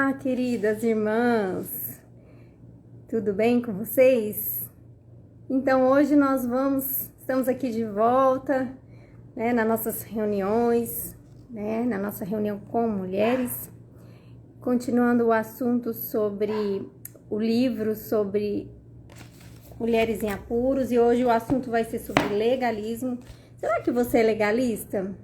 Olá, queridas irmãs, tudo bem com vocês? Então, hoje estamos aqui de volta, né, nas nossas reuniões, né, na nossa reunião com mulheres, continuando o assunto sobre o livro sobre mulheres em apuros, e hoje o assunto vai ser sobre legalismo. Será que você é legalista?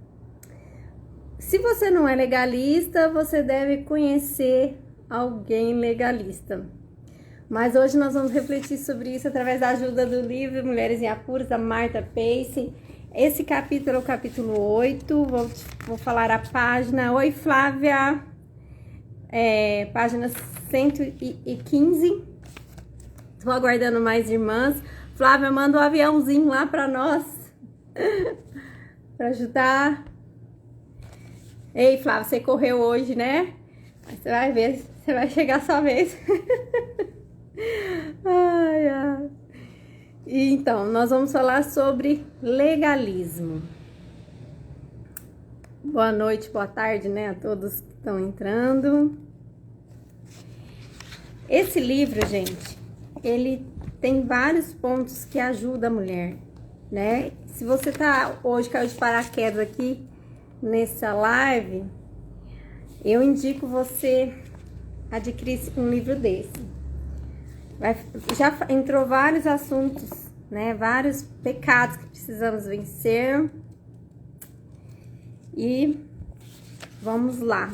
Se você não é legalista, você deve conhecer alguém legalista. Mas hoje nós vamos refletir sobre isso através da ajuda do livro Mulheres em Apuros, da Martha Pace. Esse capítulo é o capítulo 8. Vou falar a página. Oi, Flávia. Página 115. Estou aguardando mais irmãs. Flávia, manda um aviãozinho lá para nós. Para ajudar. Ei, Flávia, você correu hoje, né? Mas você vai ver, você vai chegar a sua vez. Ai, ai. Então, nós vamos falar sobre legalismo. Boa noite, boa tarde, né, a todos que estão entrando. Esse livro, gente, ele tem vários pontos que ajudam a mulher, né? Se você hoje caiu de paraquedas aqui nessa live, eu indico você adquirir um livro desse. Já entrou vários assuntos, né? Vários pecados que precisamos vencer. E vamos lá.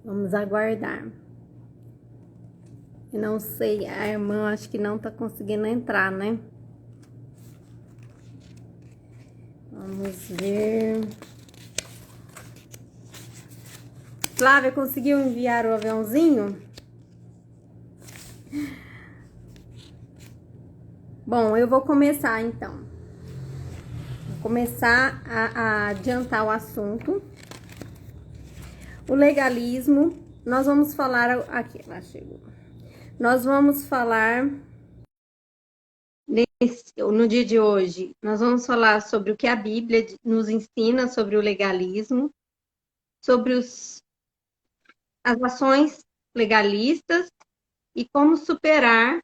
Vamos aguardar. Eu não sei, a irmã acho que não tá conseguindo entrar, né? Vamos ver. Flávia, conseguiu enviar o aviãozinho? Bom, eu vou começar então. Vou começar a adiantar o assunto. O legalismo, nós vamos falar aqui, ela chegou. Nós vamos falar no dia de hoje, nós vamos falar sobre o que a Bíblia nos ensina sobre o legalismo, sobre as ações legalistas e como superar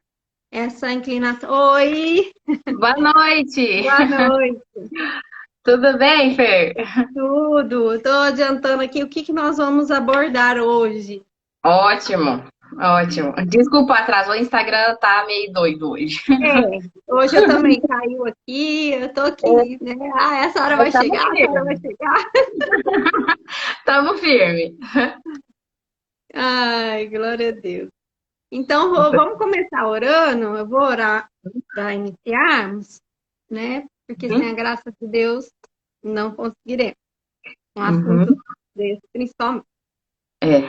essa inclinação. Oi! Boa noite! Boa noite! Tudo bem, Fer? Tudo! Estou adiantando aqui o que nós vamos abordar hoje. Ótimo, ótimo. Desculpa o atraso, o Instagram tá meio doido hoje. Hoje eu também caiu aqui, eu tô aqui, né? Essa hora vai Tamo chegar, essa hora vai firme. chegar. Tamo firme. Ai, glória a Deus. Então, vamos começar orando. Eu vou orar para iniciarmos, né? Porque sem a graça de Deus não conseguiremos. Um assunto Uhum. desse, principalmente. É.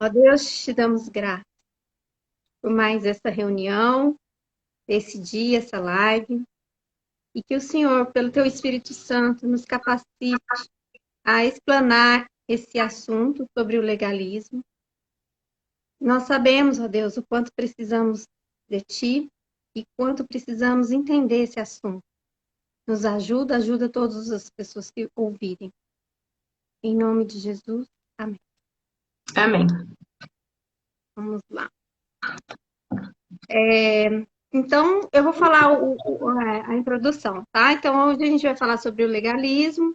Ó Deus, te damos graça por mais essa reunião, esse dia, essa live. E que o Senhor, pelo teu Espírito Santo, nos capacite a explanar esse assunto sobre o legalismo. Nós sabemos, ó Deus, o quanto precisamos de Ti e quanto precisamos entender esse assunto. Nos ajuda todas as pessoas que ouvirem. Em nome de Jesus, amém. Amém. Vamos lá. Então, eu vou falar a introdução, tá? Então, hoje a gente vai falar sobre o legalismo.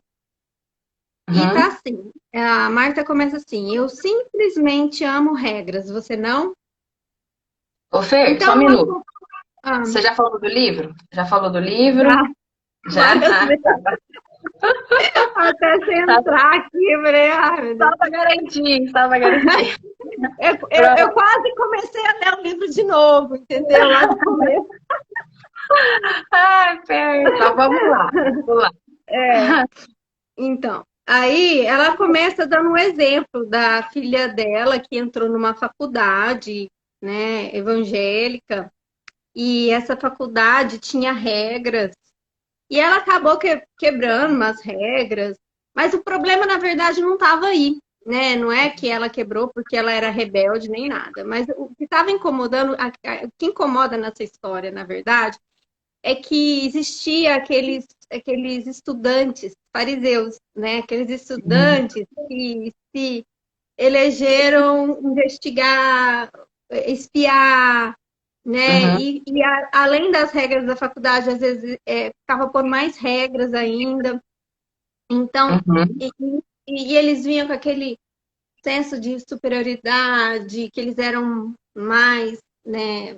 E tá Uhum. assim, a Marta começa assim: eu simplesmente amo regras, você não? Ô, Fer, só um Então, minuto. ah, Você já falou do livro? Já falou do livro? já Já? várias Ah, vezes, até você tá. entrar aqui, eu falei, ai, meu Só Deus. pra garantir, só pra garantir. Eu quase comecei a ler o livro de novo, entendeu? Lá do começo. Ai, Fer, então vamos lá. Vamos lá. Então, aí ela começa dando um exemplo da filha dela que entrou numa faculdade, né, evangélica, e essa faculdade tinha regras, e ela acabou quebrando umas regras, mas o problema, na verdade, não estava aí, né? Não é que ela quebrou porque ela era rebelde nem nada, mas o que estava incomodando, o que incomoda nessa história, na verdade, é que existia aqueles estudantes fariseus, né? Aqueles Uhum. estudantes que se elegeram investigar, espiar, né? Uhum, E além das regras da faculdade, às vezes ficava por mais regras ainda. Então, uhum, e eles vinham com aquele senso de superioridade, que eles eram mais, né,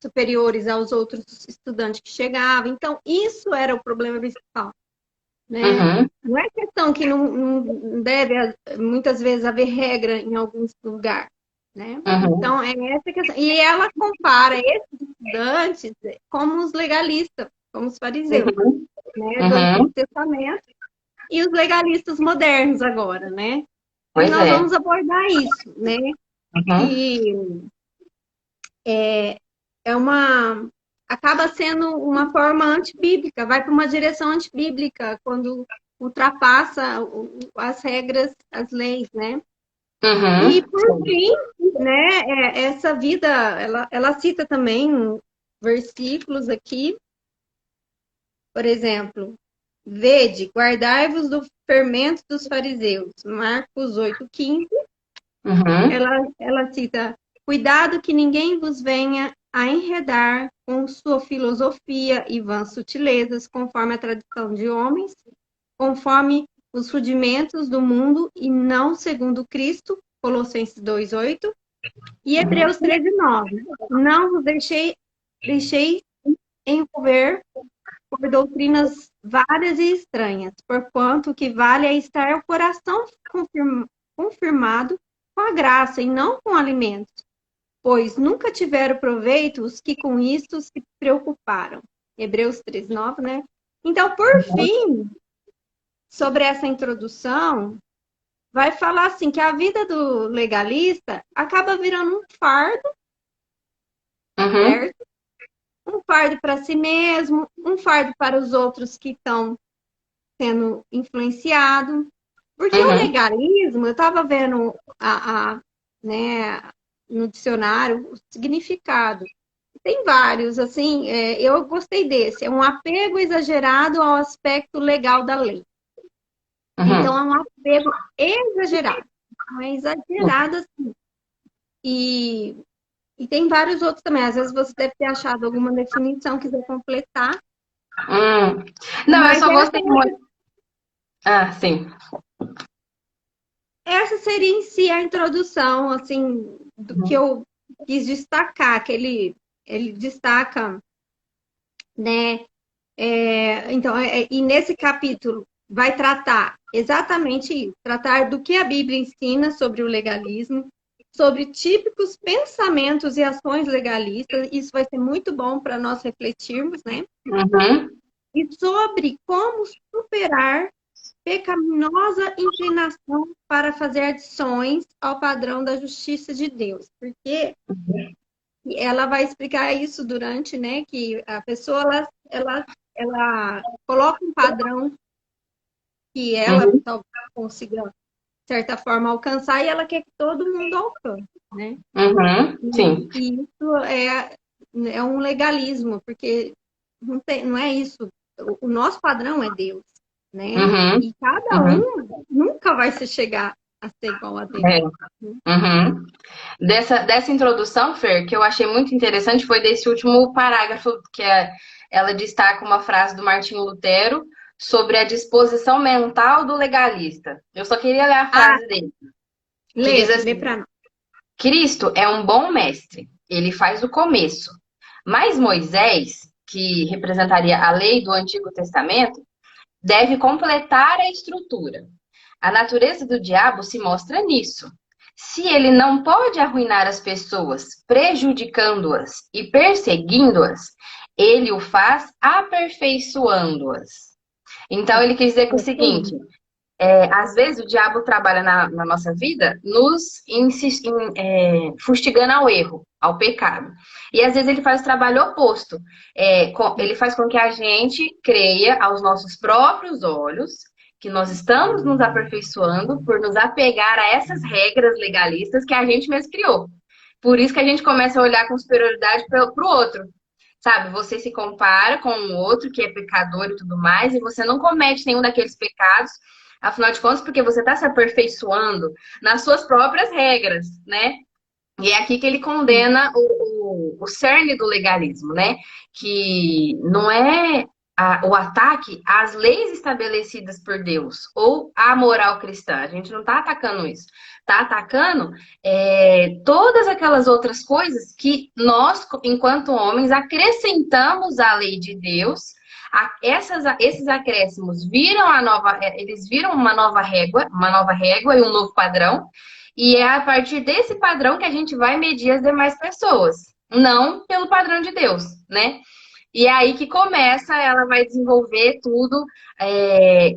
superiores aos outros estudantes que chegavam. Então, isso era o problema principal, né? uhum, Não é questão que não deve, muitas vezes, haver regra em alguns lugares, né? uhum, Então, é essa questão. E ela compara esses estudantes como os legalistas, como os fariseus, uhum, né, do Antigo uhum. Testamento, e os legalistas modernos agora, né? E Pois nós é. vamos abordar isso, né? Uhum, Que é uma acaba sendo uma forma antibíblica, vai para uma direção antibíblica quando ultrapassa as regras, as leis, né? E uhum, por sim. fim, né, essa vida, ela cita também versículos aqui, por exemplo, vede, guardai-vos do fermento dos fariseus, Marcos 8,15. Uhum, Ela cita: cuidado que ninguém vos venha a enredar com sua filosofia e vãs sutilezas, conforme a tradição de homens, conforme os rudimentos do mundo e não segundo Cristo, Colossenses 2,8, e uhum, Hebreus 13,9. Não vos deixei envolver por doutrinas várias e estranhas, porquanto o que vale é estar o coração confirmado com a graça e não com alimentos, pois nunca tiveram proveito os que com isto se preocuparam. Hebreus 3,9, né? Então, por uhum, fim, sobre essa introdução, vai falar assim que a vida do legalista acaba virando um fardo, uhum, certo? Um fardo para si mesmo, um fardo para os outros que estão sendo influenciados. Porque o uhum, legalismo, eu estava vendo né, no dicionário o significado. Tem vários, assim, eu gostei desse. É um apego exagerado ao aspecto legal da lei. Então, uhum. é um apego exagerado. Não é exagerado assim. E, e tem vários outros também. Às vezes você deve ter achado alguma definição, quiser completar. Hum. Não, eu Mas só gostei muito. Ah, sim. essa seria em si a introdução, assim, do que Uhum, eu quis destacar, que ele destaca, né? Então, e nesse capítulo vai tratar exatamente isso, tratar do que a Bíblia ensina sobre o legalismo, sobre típicos pensamentos e ações legalistas, isso vai ser muito bom para nós refletirmos, né? uhum, E sobre como superar pecaminosa inclinação para fazer adições ao padrão da justiça de Deus, porque ela vai explicar isso durante, né, que a pessoa ela coloca um padrão que ela uhum, talvez consiga, de certa forma, alcançar e ela quer que todo mundo alcance, né? uhum, sim. E isso é um legalismo, porque não é isso. O nosso padrão é Deus, né? Uhum, E cada uhum, um nunca vai se chegar a ser igual a Deus. é, uhum. Dessa introdução, Fer, que eu achei muito interessante foi desse último parágrafo, ela destaca uma frase do Martinho Lutero sobre a disposição mental do legalista. Eu só queria ler a Ah, frase dele, que diz lê assim: para nós. Cristo é um bom mestre, ele faz o começo. Mas Moisés, que representaria a lei do Antigo Testamento, deve completar a estrutura. A natureza do diabo se mostra nisso. Se ele não pode arruinar as pessoas, prejudicando-as e perseguindo-as, ele o faz aperfeiçoando-as. Então, ele quis dizer que é o seguinte: às vezes o diabo trabalha na nossa vida fustigando ao erro, ao pecado. E às vezes ele faz o trabalho oposto. Ele faz com que a gente creia aos nossos próprios olhos que nós estamos nos aperfeiçoando por nos apegar a essas regras legalistas que a gente mesmo criou. Por isso que a gente começa a olhar com superioridade para o outro. Sabe, você se compara com o outro que é pecador e tudo mais, e você não comete nenhum daqueles pecados, Afinal de contas, porque você está se aperfeiçoando nas suas próprias regras, né? E é aqui que ele condena o cerne do legalismo, né? Que não é o ataque às leis estabelecidas por Deus ou à moral cristã. A gente não está atacando isso. Está atacando todas aquelas outras coisas que nós, enquanto homens, acrescentamos à lei de Deus. Esses acréscimos eles viram uma nova régua e um novo padrão. E é a partir desse padrão que a gente vai medir as demais pessoas, não pelo padrão de Deus, né? E é aí que começa, ela vai desenvolver tudo,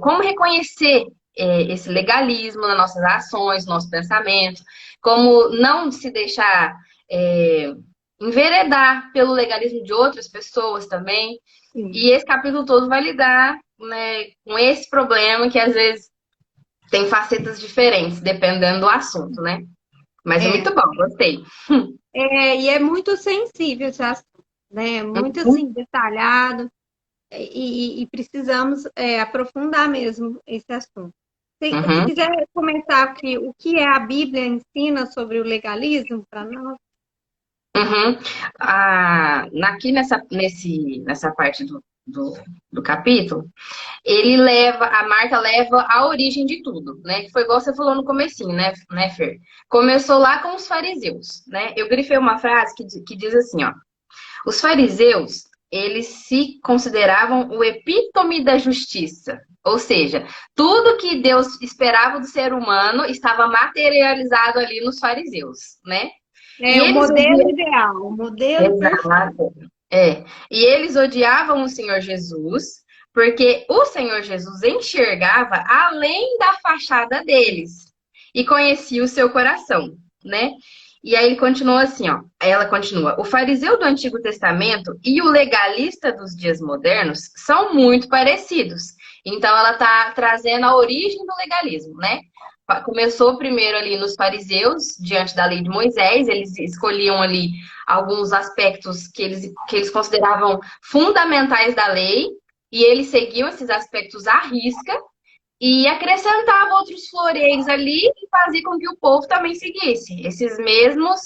como reconhecer esse legalismo nas nossas ações, no nosso pensamento, como não se deixar enveredar pelo legalismo de outras pessoas também. Sim. E esse capítulo todo vai lidar, né, com esse problema que às vezes tem facetas diferentes, dependendo do assunto, né? Mas é muito bom, gostei. E é muito sensível esse assunto, né? Muito assim, detalhado. E precisamos aprofundar mesmo esse assunto. Se quiser comentar aqui o que a Bíblia ensina sobre o legalismo para nós. Aqui nessa parte do capítulo, a Marta leva a origem de tudo, né? Que foi igual você falou no comecinho, né, Fer? Começou lá com os fariseus, né? Eu grifei uma frase que diz assim, ó. Os fariseus, eles se consideravam o epítome da justiça. Ou seja, tudo que Deus esperava do ser humano estava materializado ali nos fariseus, né? O modelo ideal, o modelo perfeito. E eles odiavam o Senhor Jesus, porque o Senhor Jesus enxergava além da fachada deles e conhecia o seu coração, né? E aí ele continua assim, ó. Ela continua: o fariseu do Antigo Testamento e o legalista dos dias modernos são muito parecidos. Então ela está trazendo a origem do legalismo, né? Começou primeiro ali nos fariseus, diante da lei de Moisés, eles escolhiam ali alguns aspectos que eles consideravam fundamentais da lei, e eles seguiam esses aspectos à risca, e acrescentavam outros floreios ali e fazia com que o povo também seguisse esses mesmos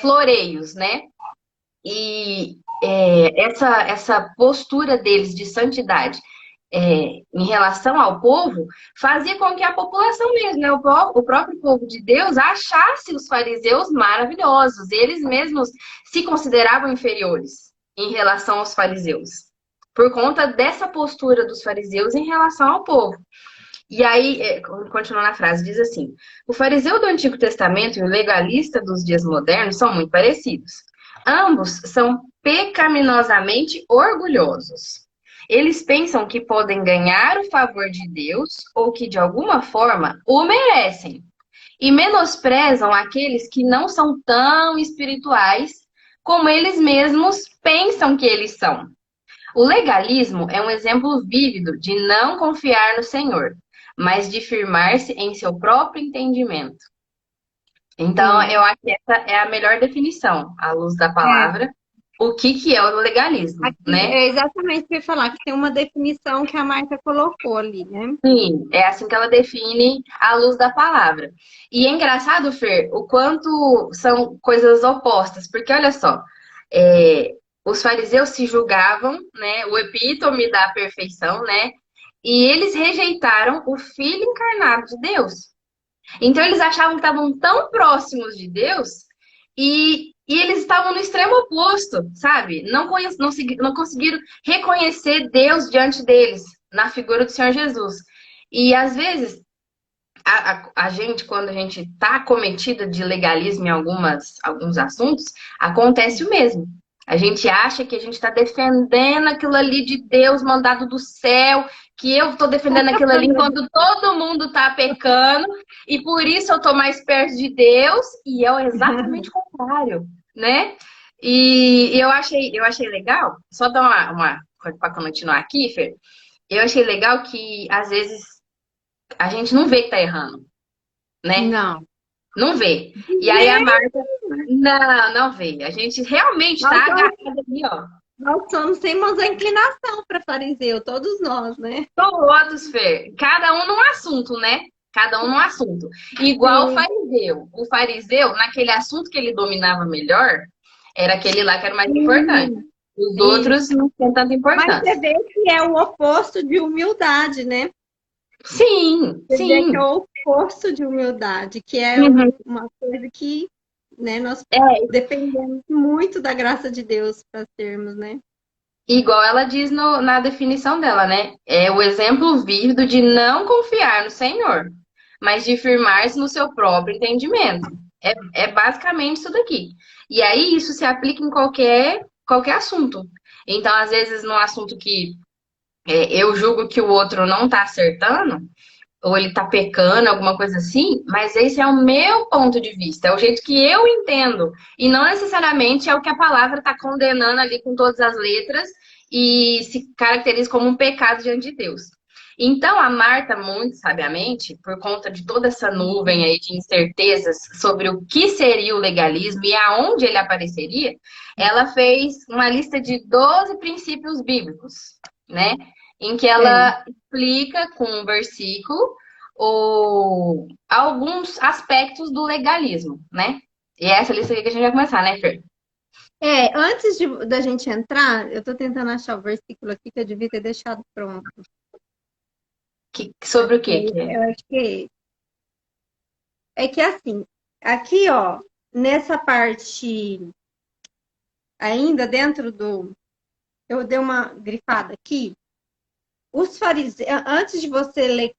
floreios, né? E essa postura deles de santidade em relação ao povo, fazia com que a população mesmo, né, o próprio povo de Deus, achasse os fariseus maravilhosos. Eles mesmos se consideravam inferiores em relação aos fariseus, por conta dessa postura dos fariseus em relação ao povo. E aí, continuando a frase, diz assim: o fariseu do Antigo Testamento e o legalista dos dias modernos são muito parecidos. Ambos são pecaminosamente orgulhosos. Eles pensam que podem ganhar o favor de Deus ou que, de alguma forma, o merecem. E menosprezam aqueles que não são tão espirituais como eles mesmos pensam que eles são. O legalismo é um exemplo vívido de não confiar no Senhor, mas de firmar-se em seu próprio entendimento. Então, eu acho que essa é a melhor definição, à luz da palavra. O que é o legalismo, Aqui, né? É exatamente o que eu ia falar, que tem uma definição que a Marta colocou ali, né? Sim, é assim que ela define à luz da palavra. E é engraçado, Fer, o quanto são coisas opostas, porque olha só, os fariseus se julgavam, né, o epítome da perfeição, né? E eles rejeitaram o Filho encarnado de Deus. Então eles achavam que estavam tão próximos de Deus e eles estavam no extremo oposto, sabe? Não conseguiram reconhecer Deus diante deles, na figura do Senhor Jesus. E às vezes, a gente, quando a gente está cometida de legalismo em alguns assuntos, acontece o mesmo. A gente acha que a gente está defendendo aquilo ali de Deus mandado do céu, que eu estou defendendo aquilo ali enquanto todo mundo está pecando, e por isso eu estou mais perto de Deus, e é exatamente o contrário, né? E eu achei legal, só dar para continuar aqui, Fer, eu achei legal que às vezes a gente não vê que tá errando, né? Não vê. E aí a Marta, não vê. A gente realmente tá agarrada ali, ó. Nós somos, temos a inclinação para fariseu, todos nós, né? Todos, Fer. Cada um num assunto, né? Cada um num assunto. Igual o Sim, fariseu. O fariseu, naquele assunto que ele dominava melhor, era aquele lá que era o mais importante. sim, Os isso. outros não têm tanta Mas você importância. vê que é o oposto de humildade, né? Sim, Você vê que é sim. o oposto de humildade, que é Uhum. uma coisa que, né, nós É, dependemos muito da graça de Deus para sermos, né? igual ela diz na definição dela, né? É o exemplo vívido de não confiar no Senhor, mas de firmar-se no seu próprio entendimento. É basicamente isso daqui. E aí isso se aplica em qualquer assunto. Então, às vezes, num assunto que eu julgo que o outro não tá acertando, ou ele tá pecando, alguma coisa assim, mas esse é o meu ponto de vista, é o jeito que eu entendo, e não necessariamente é o que a palavra tá condenando ali com todas as letras e se caracteriza como um pecado diante de Deus. Então, a Marta, muito sabiamente, por conta de toda essa nuvem aí de incertezas sobre o que seria o legalismo e aonde ele apareceria, ela fez uma lista de 12 princípios bíblicos, né? Em que É. ela explica com um versículo alguns aspectos do legalismo, né? E é essa lista aqui que a gente vai começar, né, Fer? Antes da gente entrar, eu estou tentando achar o versículo aqui que eu devia ter deixado pronto. Sobre o quê? Eu acho que é que assim, aqui, ó, nessa parte ainda dentro do, eu dei uma grifada aqui. Os fariseus, antes de você ler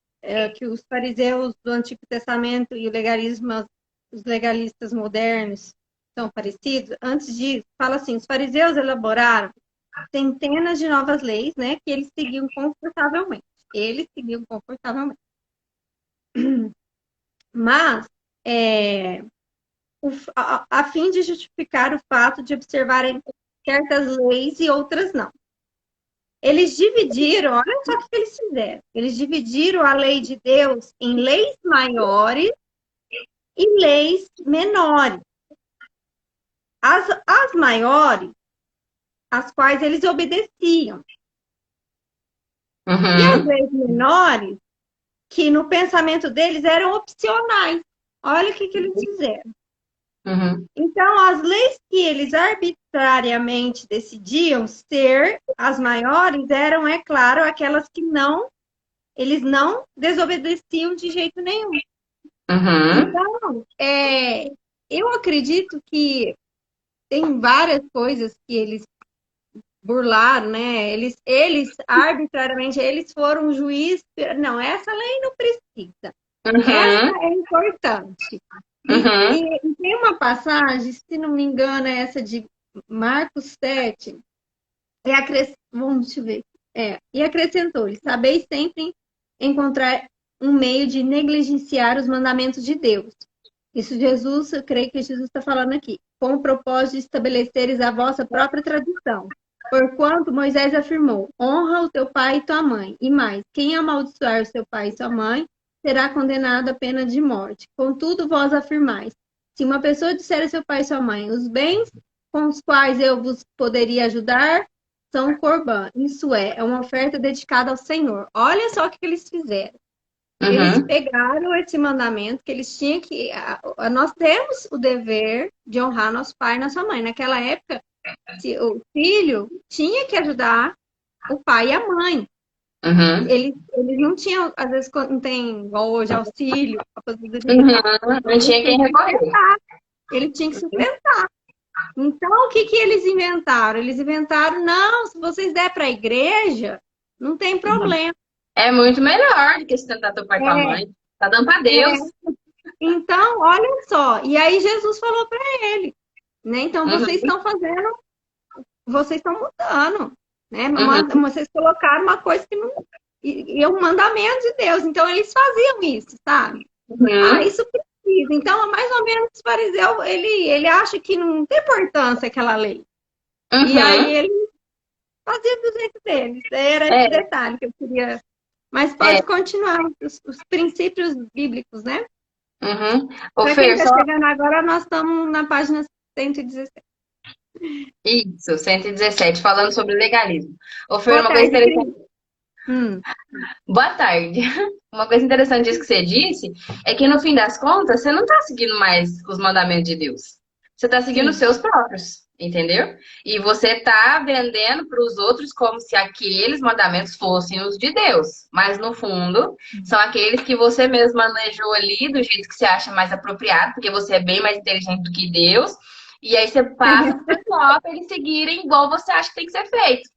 que os fariseus do Antigo Testamento e o legalismo, os legalistas modernos são parecidos, antes disso, fala assim, os fariseus elaboraram centenas de novas leis, né, que eles seguiam confortavelmente. Eles seguiam confortavelmente. Mas, a fim de justificar o fato de observarem certas leis e outras não. Eles dividiram, olha só o que eles fizeram. Eles dividiram a lei de Deus em leis maiores e leis menores. As maiores, as quais eles obedeciam. E as Uhum, leis menores, que no pensamento deles eram opcionais. Olha o que eles fizeram. uhum, Então, as leis que eles arbitrariamente decidiam ser as maiores eram, é claro, aquelas que não, eles não desobedeciam de jeito nenhum. uhum, Então, eu acredito que tem várias coisas que eles burlaram, né? Eles arbitrariamente, eles foram juiz. Não, essa lei não precisa. Essa uhum, é importante. uhum, E tem uma passagem, se não me engano, é essa de Marcos 7, vamos ver. E acrescentou-lhe: sabeis sempre encontrar um meio de negligenciar os mandamentos de Deus. Isso Jesus, eu creio que Jesus está falando aqui, com o propósito de estabeleceres a vossa própria tradição. Porquanto Moisés afirmou: honra o teu pai e tua mãe. E mais, quem amaldiçoar o seu pai e sua mãe será condenado à pena de morte. Contudo, vós afirmais: se uma pessoa disser a seu pai e sua mãe, os bens com os quais eu vos poderia ajudar são corbã. Isso é uma oferta dedicada ao Senhor. Olha só o que eles fizeram. Eles uhum, pegaram esse mandamento que eles tinham que. Nós temos o dever de honrar nosso pai e nossa mãe. Naquela época, o filho tinha que ajudar o pai e a mãe. uhum, Eles não tinham, às vezes, não tem igual hoje, auxílio, aposentadoria e uhum. tal. Não Eles tinha quem tinham que recorrer. sustentar. Ele tinha que sustentar. Então, o que eles inventaram? Eles inventaram, não, se vocês der para a igreja, não tem Uhum. problema. É muito melhor do que sustentar teu pai e tua É, mãe. Tá dando pra Deus. é. Então, olha só. E aí Jesus falou para ele, né? Então, vocês Uhum, estão fazendo, vocês estão mudando, né? uhum, Vocês colocaram uma coisa que não. E é um mandamento de Deus. Então, eles faziam isso, sabe? Ah, uhum, isso precisa. Então, mais ou menos, o fariseu, ele acha que não tem importância aquela lei. E aí, uhum. ele fazia do jeito deles. Era esse É, detalhe que eu queria. Mas é. pode continuar, os princípios bíblicos, né? Uhum. Ô, Para quem Fer, está só chegando agora, nós estamos na página 117. Isso, 117, falando sobre legalismo. Ô, Fer, Boa uma coisa tarde, Cris. interessante. Hum, Boa tarde. Uma coisa interessante disso que você disse é que, no fim das contas, você não está seguindo mais os mandamentos de Deus. Você está seguindo os sim. seus próprios, entendeu? E você está vendendo para os outros como se aqueles mandamentos fossem os de Deus. Mas, no fundo, são aqueles que você mesmo manejou ali do jeito que você acha mais apropriado, porque você é bem mais inteligente do que Deus. E aí você passa para o pessoal para eles seguirem igual você acha que tem que ser feito,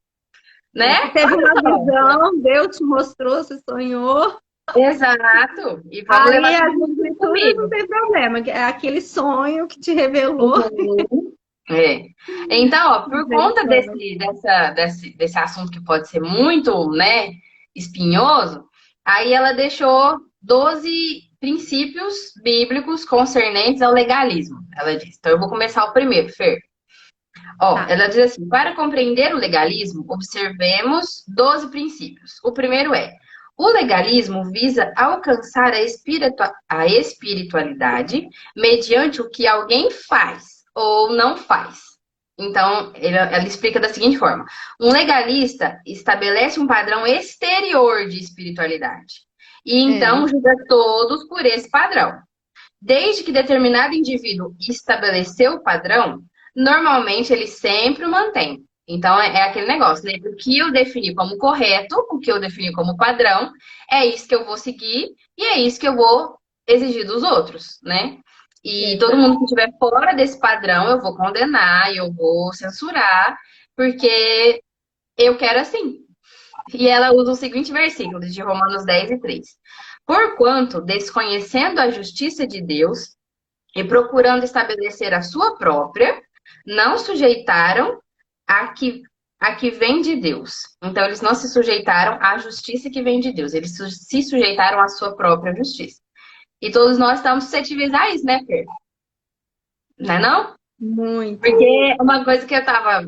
né? Você teve Olha uma só. visão, Deus te mostrou, você sonhou. Exato. E vamos levar Aí tudo as isso escrituras não comigo. tem problema, é aquele sonho que te revelou. Uhum. É. Então, ó, por conta Misericórdia. desse assunto que pode ser muito, né, espinhoso, aí ela deixou 12 princípios bíblicos concernentes ao legalismo. Ela diz. Então, eu vou começar o primeiro, Fer. Ó, Tá. ela diz assim: para compreender o legalismo, observemos 12 princípios. O primeiro é: o legalismo visa alcançar a espiritualidade mediante o que alguém faz ou não faz. Então, ela explica da seguinte forma: um legalista estabelece um padrão exterior de espiritualidade e É, então julga todos por esse padrão. Desde que determinado indivíduo estabeleceu o padrão, normalmente ele sempre o mantém. Então, é aquele negócio, né? O que eu defini como correto, o que eu defini como padrão, é isso que eu vou seguir e é isso que eu vou exigir dos outros, né? E todo exato. mundo que estiver fora desse padrão, eu vou condenar, eu vou censurar, porque eu quero assim. E ela usa o seguinte versículo de Romanos 10:3. Porquanto, desconhecendo a justiça de Deus, e procurando estabelecer a sua própria, não sujeitaram a que vem de Deus. Então, eles não se sujeitaram à justiça que vem de Deus, eles se sujeitaram à sua própria justiça. E todos nós estamos suscetíveis a isso, né, Fer? Não é não? Muito. Porque uma coisa que eu tava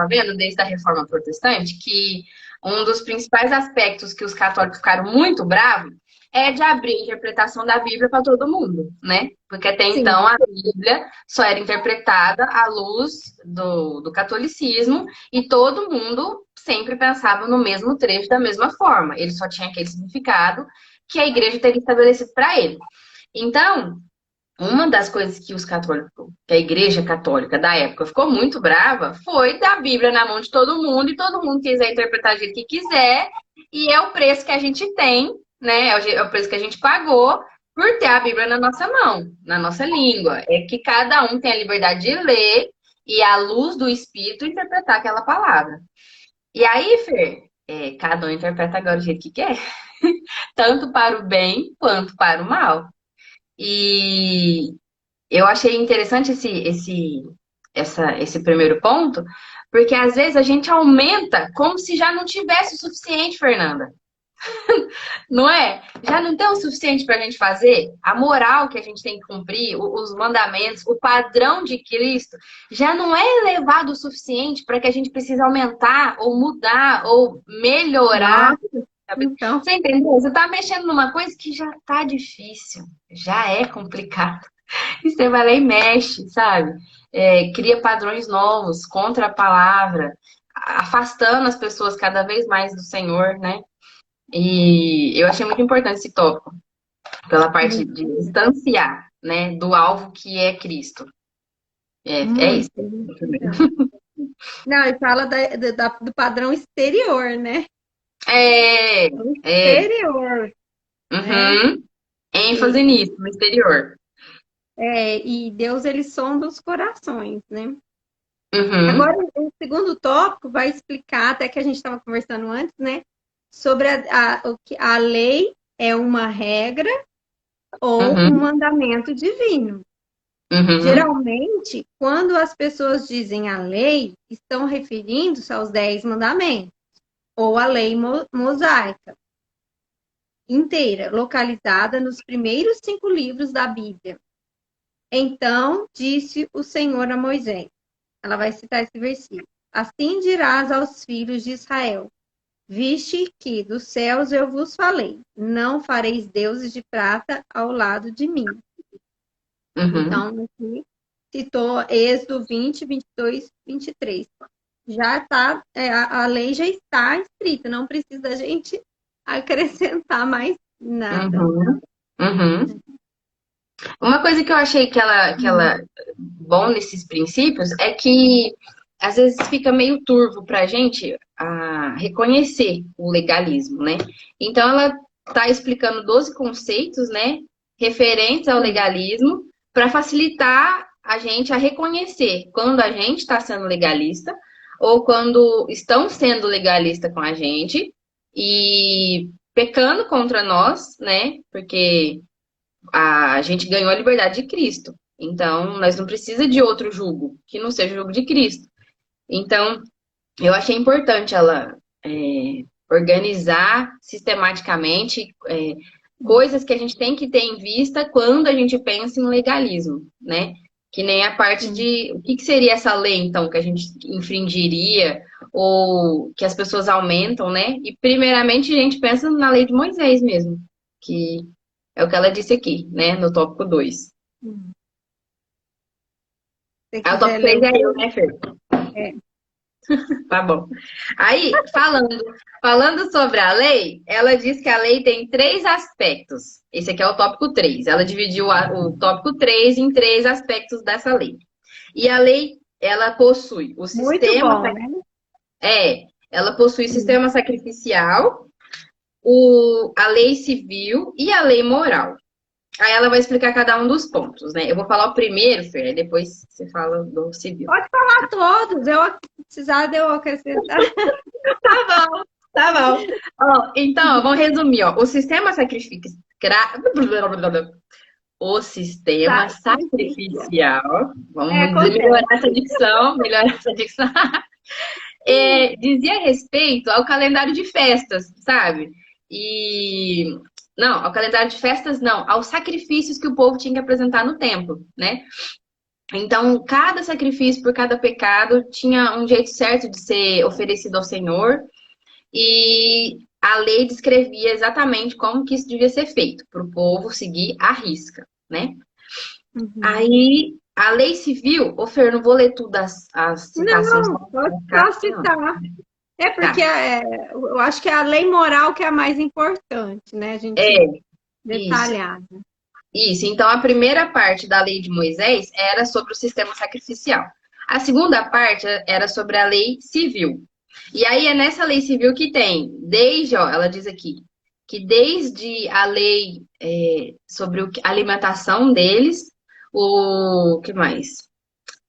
vendo desde a Reforma Protestante, que um dos principais aspectos que os católicos ficaram muito bravos é de abrir a interpretação da Bíblia para todo mundo, né? Porque até Sim, então a Bíblia só era interpretada à luz do catolicismo e todo mundo sempre pensava no mesmo trecho da mesma forma. Ele só tinha aquele significado que a igreja teria estabelecido para ele. Então, uma das coisas que os católicos, que a igreja católica da época ficou muito brava, foi dar a Bíblia na mão de todo mundo e todo mundo quiser interpretar do jeito que quiser, e é o preço que a gente tem, né? É o preço que a gente pagou por ter a Bíblia na nossa mão, na nossa língua. É que cada um tem a liberdade de ler e, à luz do Espírito, interpretar aquela palavra. E aí, Fer, cada um interpreta agora do jeito que quer, tanto para o bem quanto para o mal. E eu achei interessante esse primeiro ponto, porque às vezes a gente aumenta como se já não tivesse o suficiente, Fernanda. Não é? Já não tem o suficiente para a gente fazer? A moral que a gente tem que cumprir, os mandamentos, o padrão de Cristo, já não é elevado o suficiente para que a gente precise aumentar, ou mudar, ou melhorar. nossa, Sabe? então, Você entendeu? Você está mexendo numa coisa que já está difícil, já é complicado. E você vai lá e mexe, sabe? Cria padrões novos contra a palavra, afastando as pessoas cada vez mais do Senhor, né? E eu achei muito importante esse tópico, pela parte muito, de distanciar, né, do alvo que é Cristo. É isso. muito. Não, e fala do padrão exterior, né? É, O é, exterior, né? uhum, ênfase E, nisso, no exterior. e Deus, ele sonda os corações, né? Agora, Uhum, o segundo tópico vai explicar, até que a gente estava conversando antes, né? Sobre o que a lei é uma regra ou um uhum, mandamento divino. uhum, Geralmente, quando as pessoas dizem a lei, estão referindo-se aos 10 mandamentos, ou a lei mosaica inteira, localizada nos primeiros 5 livros da Bíblia. Então disse o Senhor a Moisés. Ela vai citar esse versículo. Assim dirás aos filhos de Israel: viste que dos céus eu vos falei, não fareis deuses de prata ao lado de mim. uhum, Então, aqui citou Êxodo 20, 2:23. Já tá, a lei já está escrita, não precisa a gente acrescentar mais nada. Uhum, uhum. Uma coisa que eu achei que ela bom nesses princípios é que às vezes fica meio turvo para a gente reconhecer o legalismo, né? Então ela está explicando 12 conceitos, né, referentes ao legalismo para facilitar a gente a reconhecer quando a gente está sendo legalista ou quando estão sendo legalista com a gente e pecando contra nós, né? Porque a gente ganhou a liberdade de Cristo. Então, nós não precisa de outro jugo que não seja o jugo de Cristo. Então, eu achei importante ela organizar sistematicamente coisas que a gente tem que ter em vista quando a gente pensa em legalismo, né? Que nem a parte de o que seria essa lei, então, que a gente infringiria ou que as pessoas aumentam, né? E primeiramente a gente pensa na lei de Moisés mesmo, que é o que ela disse aqui, né? No tópico 2. Se Aí o quiser tópico ler 3 o é eu, né, Fer? é, Tá bom. Aí, falando sobre a lei, ela diz que a lei tem 3 aspectos. Esse aqui é o tópico 3. Ela dividiu o tópico 3 em 3 aspectos dessa lei. E a lei, ela possui o muito sistema. bom, né? Ela possui o sistema sacrificial, a lei civil e a lei moral. Aí ela vai explicar cada um dos pontos, né? Eu vou falar o primeiro, Fer, aí depois você fala do civil. Pode falar todos, eu precisar de eu acrescentar. Tá bom, tá bom. Ó, então, vamos resumir, ó. O sistema sacrificial. O sistema sacrificial. Vamos melhorar Acontece. essa dicção, melhorar essa dicção. Dizia respeito ao calendário de festas, sabe? E não, ao calendário de festas não, aos sacrifícios que o povo tinha que apresentar no templo, né? Então, cada sacrifício por cada pecado tinha um jeito certo de ser oferecido ao Senhor e a lei descrevia exatamente como que isso devia ser feito, para o povo seguir à risca, né? Aí, a lei civil, ô Fer, não vou ler tudo as citações. Não, posso citar. É porque Tá. eu acho que é a lei moral que é a mais importante, né? A gente Isso. detalhar. Isso, então a primeira parte da lei de Moisés era sobre o sistema sacrificial. A segunda parte era sobre a lei civil. E aí é nessa lei civil que tem, ó, ela diz aqui, que desde a lei sobre a alimentação deles, o que mais?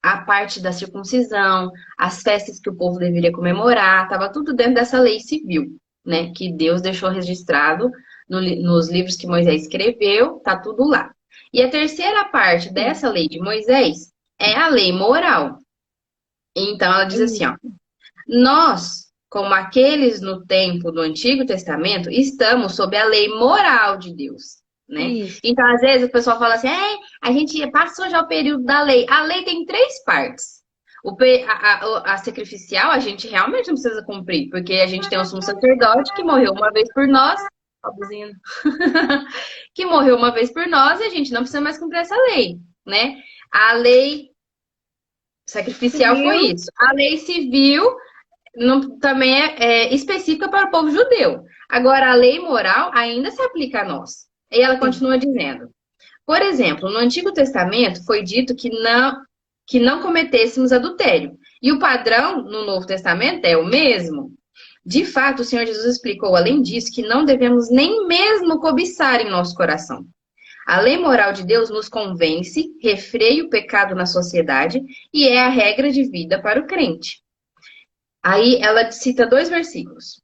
A parte da circuncisão, as festas que o povo deveria comemorar, estava tudo dentro dessa lei civil, né? Que Deus deixou registrado nos livros que Moisés escreveu, tá tudo lá. E a terceira parte dessa lei de Moisés é a lei moral. Então ela diz assim, ó: nós, como aqueles no tempo do Antigo Testamento, estamos sob a lei moral de Deus, né? Isso. Então, às vezes, o pessoal fala assim, a gente passou já o período da lei. A lei tem 3 partes. A sacrificial, a gente realmente não precisa cumprir, porque a gente tem um sumo sacerdote que morreu uma vez por nós, que morreu uma vez por nós e a gente não precisa mais cumprir essa lei, né? A lei sacrificial foi isso. A lei civil também é específica para o povo judeu. Agora, a lei moral ainda se aplica a nós. E ela continua dizendo: por exemplo, no Antigo Testamento foi dito que não cometêssemos adultério. E o padrão no Novo Testamento é o mesmo. De fato, o Senhor Jesus explicou, além disso, que não devemos nem mesmo cobiçar em nosso coração. A lei moral de Deus nos convence, refreia o pecado na sociedade e é a regra de vida para o crente. Aí ela cita 2 versículos.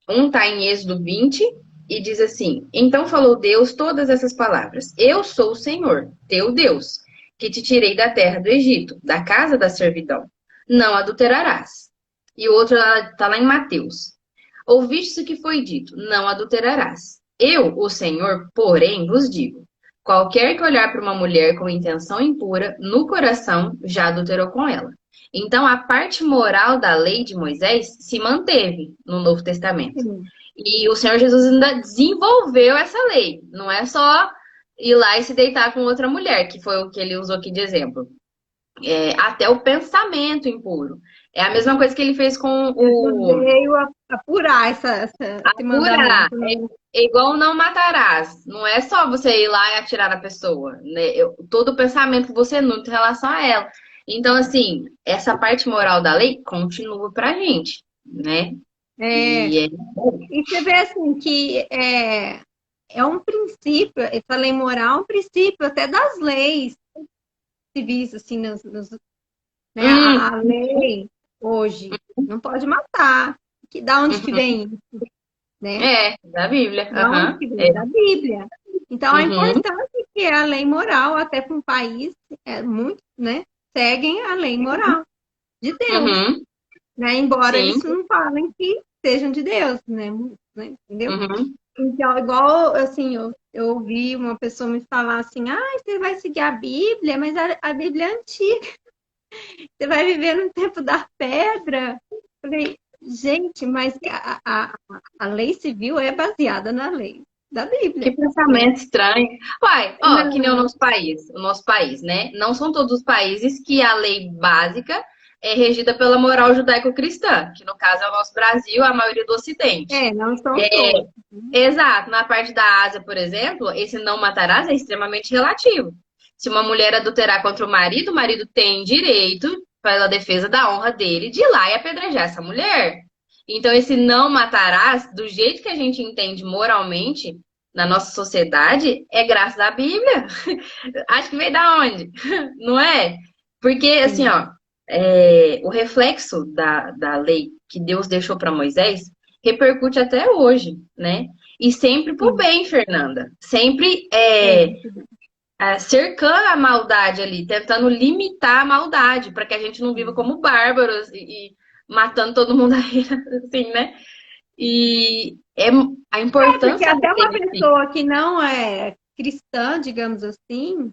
Um está em Êxodo 20 e diz assim: então falou Deus todas essas palavras: eu sou o Senhor, teu Deus, que te tirei da terra do Egito, da casa da servidão. Não adulterarás. E o outro está lá em Mateus: ouviste o que foi dito: não adulterarás. Eu, o Senhor, porém, vos digo: qualquer que olhar para uma mulher com intenção impura, no coração já adulterou com ela. Então, a parte moral da lei de Moisés se manteve no Novo Testamento. E o Senhor Jesus ainda desenvolveu essa lei. Não é só ir lá e se deitar com outra mulher, que foi o que ele usou aqui de exemplo. até o pensamento impuro. É a mesma coisa que ele fez com Jesus o veio apurar esse curar. mandamento, né? É igual não matarás. Não é só você ir lá e atirar na pessoa, né? Todo o pensamento que você nutre em relação a ela. Então, assim, essa parte moral da lei continua pra gente, né? É, E e você vê assim que é um princípio, essa lei moral é um princípio até das leis civis, assim, né? hum, A lei hoje não pode matar. Da onde que uhum, vem isso, né? da Bíblia. Da onde Aham, que vem? Da Bíblia. Então, é uhum, importante que a lei moral, até para um país, muito, né? Seguem a lei moral de Deus, uhum, né? Embora sim, eles não falem que sejam de Deus, né? Entendeu? uhum, Então, igual, assim, eu ouvi uma pessoa me falar assim, você vai seguir a Bíblia, mas a Bíblia é antiga, você vai viver no tempo da pedra. Eu falei, gente, mas a lei civil é baseada na lei da que Bíblia, né? pensamento estranho. Uai, ó, que nem Não, o nosso país, né? Não são todos os países que a lei básica é regida pela moral judaico-cristã, que no caso é o nosso Brasil, a maioria do Ocidente. não são todos. Exato, na parte da Ásia, por exemplo, esse não matarás é extremamente relativo. Se uma mulher adulterar contra o marido tem direito, pela defesa da honra dele, de ir lá e apedrejar essa mulher. Então, esse não matarás, do jeito que a gente entende moralmente na nossa sociedade, é graças à Bíblia. Acho que veio da onde? Não é? Porque, assim, Sim. ó, o reflexo da lei que Deus deixou para Moisés repercute até hoje, né? E sempre pro Sim, bem, Fernanda. Sempre sempre. cercando a maldade ali, tentando limitar a maldade, para que a gente não viva como bárbaros e matando todo mundo aí, assim, né? E a Porque importância da até lei uma em si. pessoa que não é cristã, digamos assim,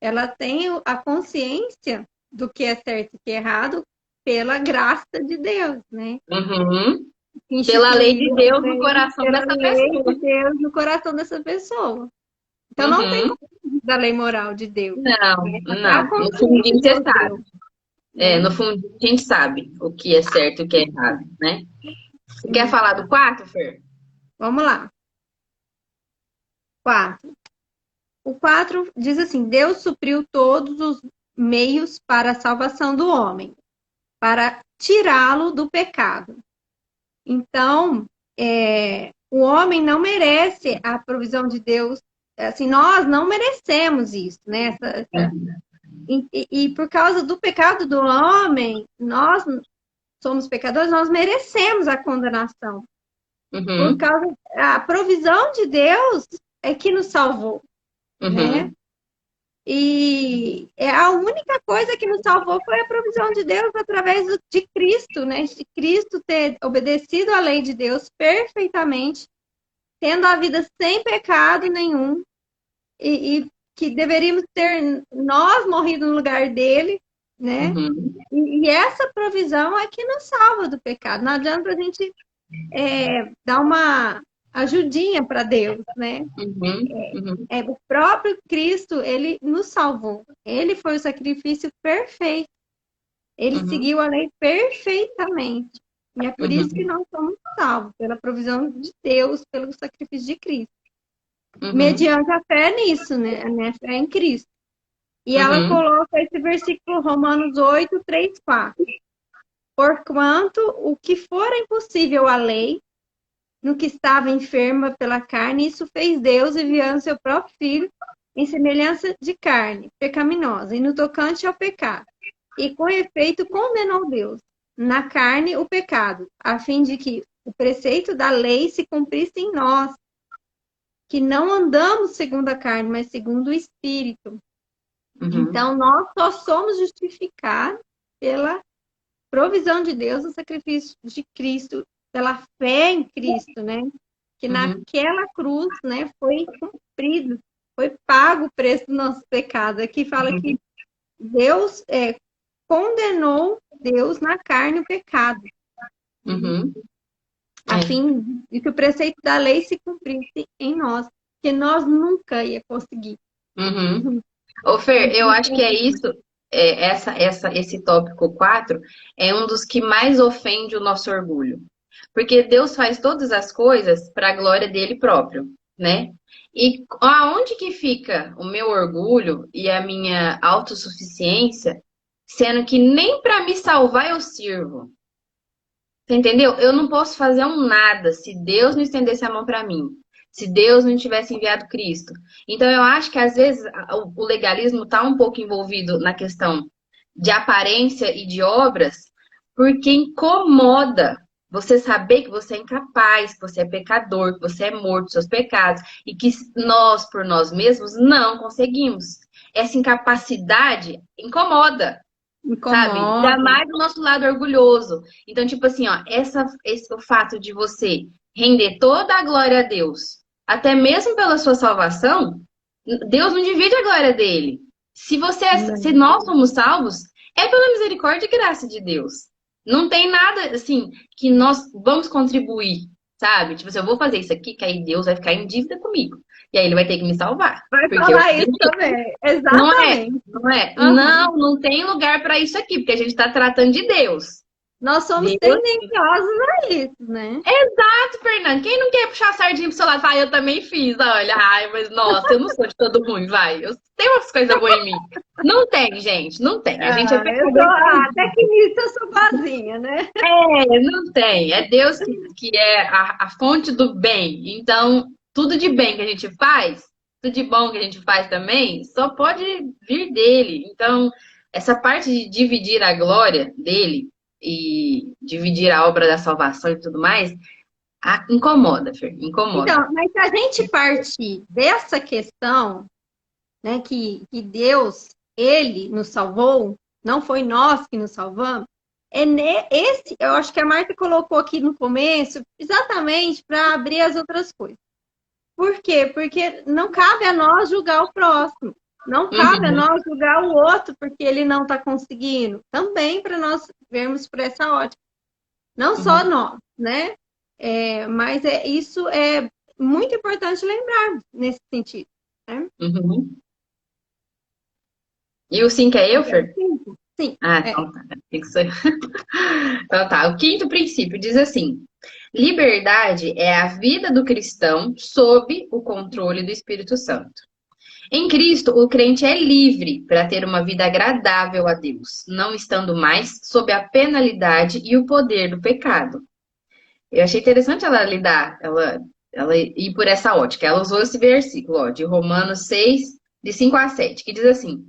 ela tem a consciência do que é certo e que é errado pela graça de Deus, né? Uhum. Que Pela lei de instituiu a Deus no lei coração pela dessa lei pessoa. de Deus no coração dessa pessoa. Então não tem Uhum. como fugir da lei moral de Deus, Não, né? Até a não. No consciência fundinho você Deus sabe. deu, né? No fundinho a gente sabe o que é certo e o que é errado, né? Você quer Sim. falar do quarto, Fer? Vamos lá. 4. O 4 diz assim: Deus supriu todos os meios para a salvação do homem, para tirá-lo do pecado. Então, o homem não merece a provisão de Deus. Assim, nós não merecemos isso, né? E por causa do pecado do homem, nós somos pecadores, nós merecemos a condenação. Por Uhum, causa a provisão de Deus é que nos salvou, né? uhum, E a única coisa que nos salvou foi a provisão de Deus através de Cristo, né? De Cristo ter obedecido à lei de Deus perfeitamente, tendo a vida sem pecado nenhum, e que deveríamos ter nós morrido no lugar dele, né? uhum, E essa provisão é que nos salva do pecado. Não adianta a gente dar uma ajudinha para Deus, né? uhum, uhum, O próprio Cristo, ele nos salvou. Ele foi o sacrifício perfeito. Ele uhum, seguiu a lei perfeitamente. E é por isso que uhum, nós somos salvos, pela provisão de Deus, pelo sacrifício de Cristo. uhum, Mediante a fé nisso, né? A fé em Cristo. E ela uhum, coloca esse versículo Romanos 8, 3, 4. Porquanto o que for impossível à lei, no que estava enferma pela carne, isso fez Deus enviando seu próprio filho em semelhança de carne pecaminosa, e no tocante ao pecado. E com efeito condenou Deus na carne o pecado, a fim de que o preceito da lei se cumprisse em nós, que não andamos segundo a carne, mas segundo o Espírito. uhum, Então, nós só somos justificados pela provisão de Deus no sacrifício de Cristo, pela fé em Cristo, né? Que uhum, naquela cruz, né, foi cumprido, foi pago o preço do nosso pecado. Aqui fala que uhum, Deus condenou Deus na carne o pecado, né? uhum. A fim de que o preceito da lei se cumprisse em nós, que nós nunca ia conseguir. Uhum. Ô, Fer, eu acho que é isso. esse tópico 4 é um dos que mais ofende o nosso orgulho. Porque Deus faz todas as coisas para a glória dele próprio, né? E aonde que fica o meu orgulho e a minha autossuficiência, sendo que nem para me salvar eu sirvo? Você entendeu? Eu não posso fazer um nada se Deus não estendesse a mão para mim. Se Deus não tivesse enviado Cristo. Então eu acho que às vezes o legalismo está um pouco envolvido na questão de aparência e de obras, porque incomoda você saber que você é incapaz, que você é pecador, que você é morto dos seus pecados e que nós, por nós mesmos, não conseguimos. Essa incapacidade incomoda. Sabe? Ainda Incomoda. mais do nosso lado orgulhoso. Então, tipo assim, ó, o fato de você render toda a glória a Deus, até mesmo pela sua salvação, Deus não divide a glória dele. Se Não. nós somos salvos, é pela misericórdia e graça de Deus. Não tem nada assim que nós vamos contribuir, sabe? Tipo assim, eu vou fazer isso aqui, que aí Deus vai ficar em dívida comigo. E aí ele vai ter que me salvar. Vai Porque eu falar fiz. isso também. Não é, Exatamente. não é. Aham. Não tem lugar para isso aqui, porque a gente está tratando de Deus. Nós somos Deus. tendenciosos a isso, né? Exato, Fernando. Quem não quer puxar a sardinha pro seu lado? Fala, eu também fiz. Olha, ai, mas nossa, eu não sou de todo ruim, vai. Eu tenho umas coisas boas em mim. Não tem, gente, não tem. A gente é pecador. Até que nisso eu sou boazinha, né? Não tem. É Deus que é a fonte do bem. Então, tudo de bem que a gente faz, tudo de bom que a gente faz também, só pode vir dele. Então, essa parte de dividir a glória dele e dividir a obra da salvação e tudo mais, incomoda, Fer, incomoda. Então, mas se a gente partir dessa questão, né, que Deus, Ele nos salvou, não foi nós que nos salvamos, esse, eu acho que a Marta colocou aqui no começo, exatamente para abrir as outras coisas. Por quê? Porque não cabe a nós julgar o próximo. Não cabe a Uhum, nós julgar o outro porque ele não está conseguindo. Também para nós vermos por essa ótica. Não só uhum, nós, né? Mas isso é muito importante lembrar nesse sentido. Né? uhum. E o 5 é eu, Fer? Sim, Ah, é. então tá. Tem que ser. Então tá. O quinto princípio diz assim: liberdade é a vida do cristão sob o controle do Espírito Santo. Em Cristo, o crente é livre para ter uma vida agradável a Deus, não estando mais sob a penalidade e o poder do pecado. Eu achei interessante ela lidar, ela ir por essa ótica. Ela usou esse versículo, ó, de Romanos 6, de 5 a 7, que diz assim: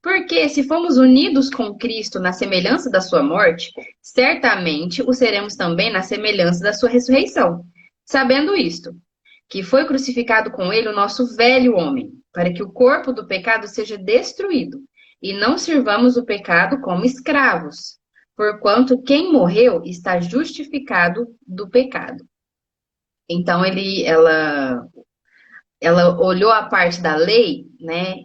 porque se fomos unidos com Cristo na semelhança da sua morte, certamente o seremos também na semelhança da sua ressurreição. Sabendo isto, que foi crucificado com ele o nosso velho homem, para que o corpo do pecado seja destruído, e não sirvamos o pecado como escravos, porquanto quem morreu está justificado do pecado. Então ela olhou a parte da lei, né,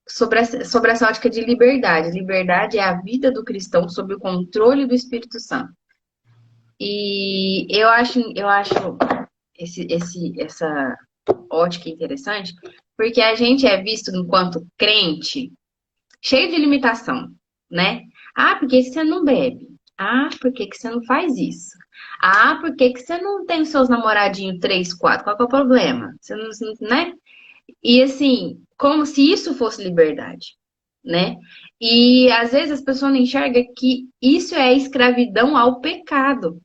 sobre essa ótica de liberdade. Liberdade é a vida do cristão sob o controle do Espírito Santo. E eu acho essa ótica interessante, porque a gente é visto enquanto crente cheio de limitação, né? Ah, por que que você não bebe? Ah, por que que você não faz isso? Ah, por que que você não tem os seus namoradinhos 3, 4? Qual que é o problema? Você não, né? E assim, como se isso fosse liberdade, né? E às vezes as pessoas não enxergam que isso é escravidão ao pecado.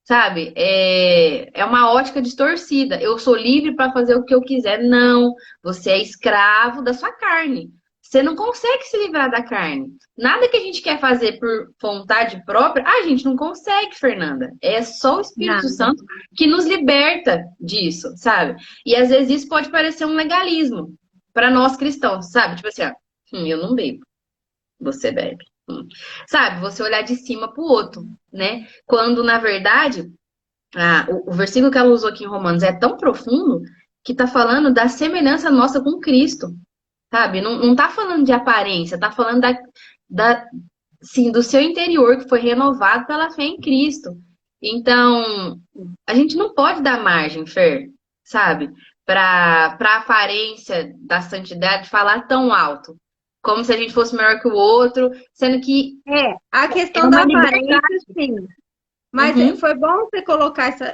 Sabe? É uma ótica distorcida. Eu sou livre para fazer o que eu quiser. Não, você é escravo da sua carne. Você não consegue se livrar da carne. Nada que a gente quer fazer por vontade própria, a gente não consegue, Fernanda. É só o Espírito Nada. Santo que nos liberta disso, sabe? E às vezes isso pode parecer um legalismo para nós cristãos, sabe? Tipo assim, ó, eu não bebo, você bebe. Sabe? Você olhar de cima para o outro, né? Quando, na verdade, o versículo que ela usou aqui em Romanos é tão profundo que tá falando da semelhança nossa com Cristo, sabe? Não, não tá falando de aparência, tá falando sim, do seu interior que foi renovado pela fé em Cristo. Então, a gente não pode dar margem, Fer, sabe? Para a aparência da santidade falar tão alto. como se a gente fosse melhor que o outro, sendo que A é questão da uma aparência, liberdade. sim. Mas Uhum, foi bom você colocar essa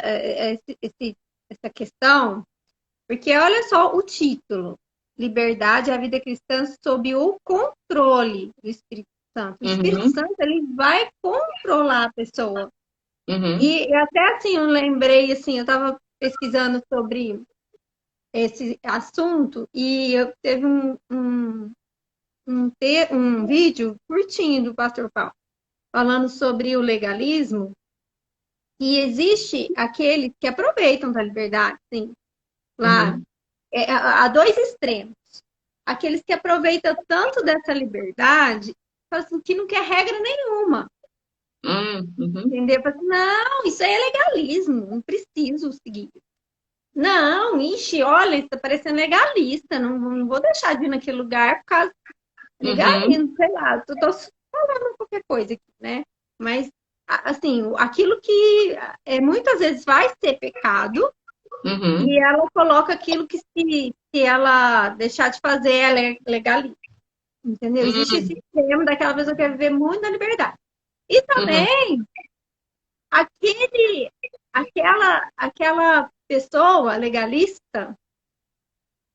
questão, porque olha só o título. Liberdade, a vida cristã sob o controle do Espírito Santo. O Espírito uhum, Santo, ele vai controlar a pessoa. uhum, E até assim, eu lembrei, assim, eu estava pesquisando sobre esse assunto e eu teve um vídeo curtinho do Pastor Paulo falando sobre o legalismo. E existe aqueles que aproveitam da liberdade, sim, claro. uhum, Há dois extremos. Aqueles que aproveitam tanto dessa liberdade, falam assim, que não quer regra nenhuma. uhum, Entendeu? Fala assim, não, isso aí é legalismo, não preciso seguir. Não, ixi, olha, isso tá parecendo legalista, não vou deixar de ir naquele lugar por causa do uhum, legalismo, sei lá, tô falando qualquer coisa aqui, né? Mas, assim, aquilo que muitas vezes vai ser pecado, uhum, e ela coloca aquilo que se ela deixar de fazer, ela é legalista, entendeu? Existe esse uhum, extremo daquela pessoa que quer viver muito na liberdade. E uhum, também aquele, aquela pessoa legalista